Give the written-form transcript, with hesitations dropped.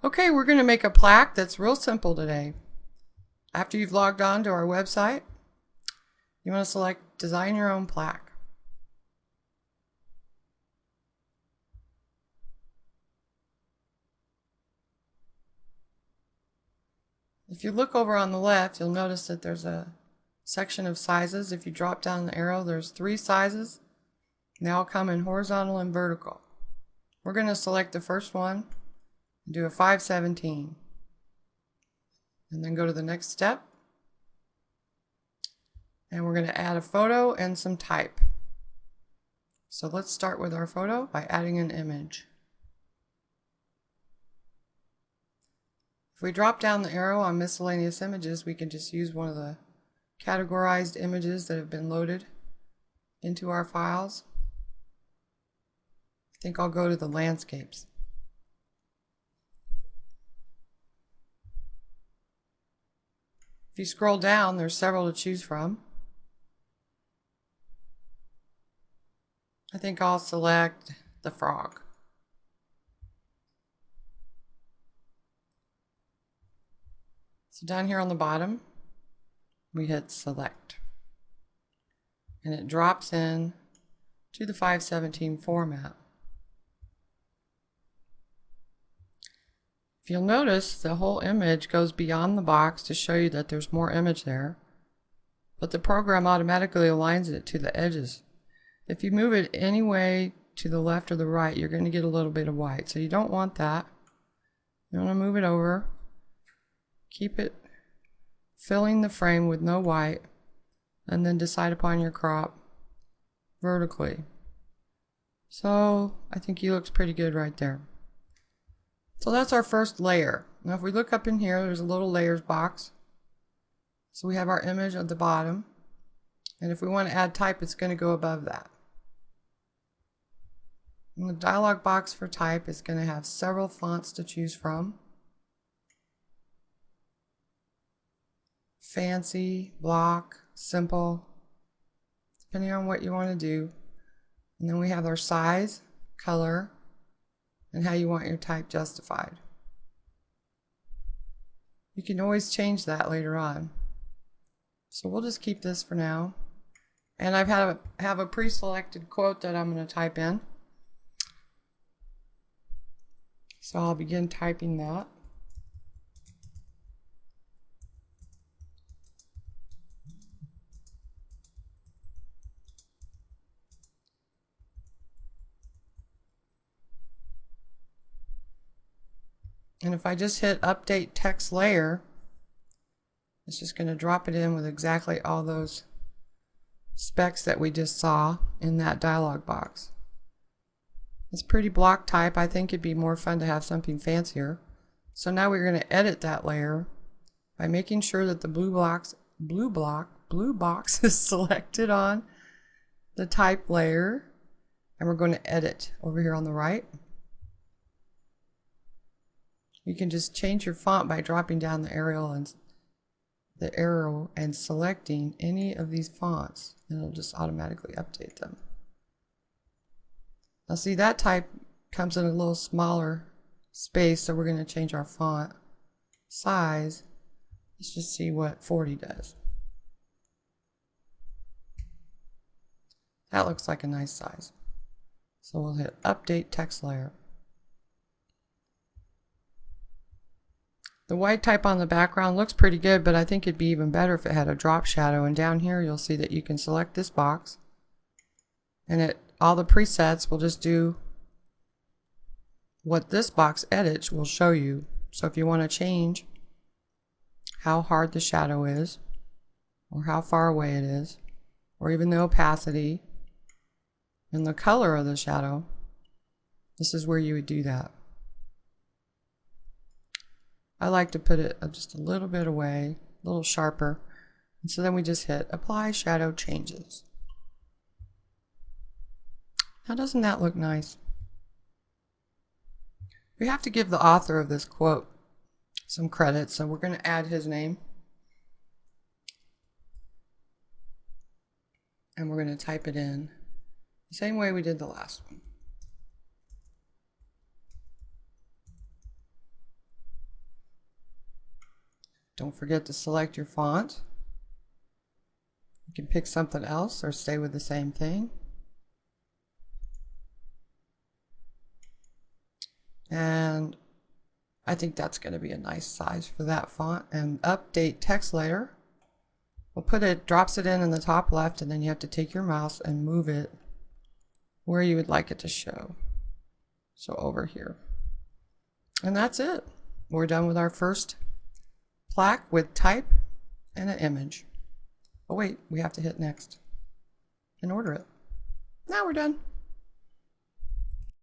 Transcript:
Okay, we're going to make a plaque that's real simple today. After you've logged on to our website, you want to select Design Your Own Plaque. If you look over on the left, you'll notice that there's a section of sizes. If you drop down the arrow, there's 3 sizes. They all come in horizontal and vertical. We're going to select the first one and do a 5/17. And then go to the next step. And we're going to add a photo and some type. So let's start with our photo by adding an image. If we drop down the arrow on miscellaneous images, we can just use one of the categorized images that have been loaded into our files. I think I'll go to the landscapes. If you scroll down, there's several to choose from. I think I'll select the frog. So down here on the bottom, we hit select. And it drops in to the 5/17 format. If you'll notice, the whole image goes beyond the box to show you that there's more image there, but the program automatically aligns it to the edges. If you move it any way to the left or the right, you're going to get a little bit of white, so you don't want that. You want to move it over, keep it filling the frame with no white, and then decide upon your crop vertically. So I think he looks pretty good right there. So that's our first layer. Now if we look up in here, there's a little layers box. So we have our image at the bottom. And if we want to add type, it's going to go above that. And the dialog box for type is going to have several fonts to choose from. Fancy, block, simple, depending on what you want to do. And then we have our size, color, and how you want your type justified. You can always change that later on. So we'll just keep this for now. And I have a pre-selected quote that I'm going to type in. So I'll begin typing that. And if I just hit update text layer, it's just going to drop it in with exactly all those specs that we just saw in that dialog box. It's pretty block type. I think it'd be more fun to have something fancier. So now we're going to edit that layer by making sure that the blue box is selected on the type layer, and we're going to edit over here on the right. You can just change your font by dropping down the arrow and selecting any of these fonts, and it'll just automatically update them. Now see, that type comes in a little smaller space, so we're going to change our font size. Let's just see what 40 does. That looks like a nice size. So we'll hit update text layer. The white type on the background looks pretty good, but I think it'd be even better if it had a drop shadow. And down here you'll see that you can select this box, and all the presets will just do what this box edits will show you. So if you want to change how hard the shadow is, or how far away it is, or even the opacity and the color of the shadow, this is where you would do that. I like to put it just a little bit away, a little sharper. And so then we just hit apply shadow changes. Now doesn't that look nice? We have to give the author of this quote some credit, so we're going to add his name. And we're going to type it in the same way we did the last one. Don't forget to select your font. You can pick something else or stay with the same thing. And I think that's going to be a nice size for that font. And update text layer. We'll put it, drops it in the top left, and then you have to take your mouse and move it where you would like it to show. So over here. And that's it. We're done with our first plaque with type and an image. Oh wait, we have to hit next and order it. Now we're done.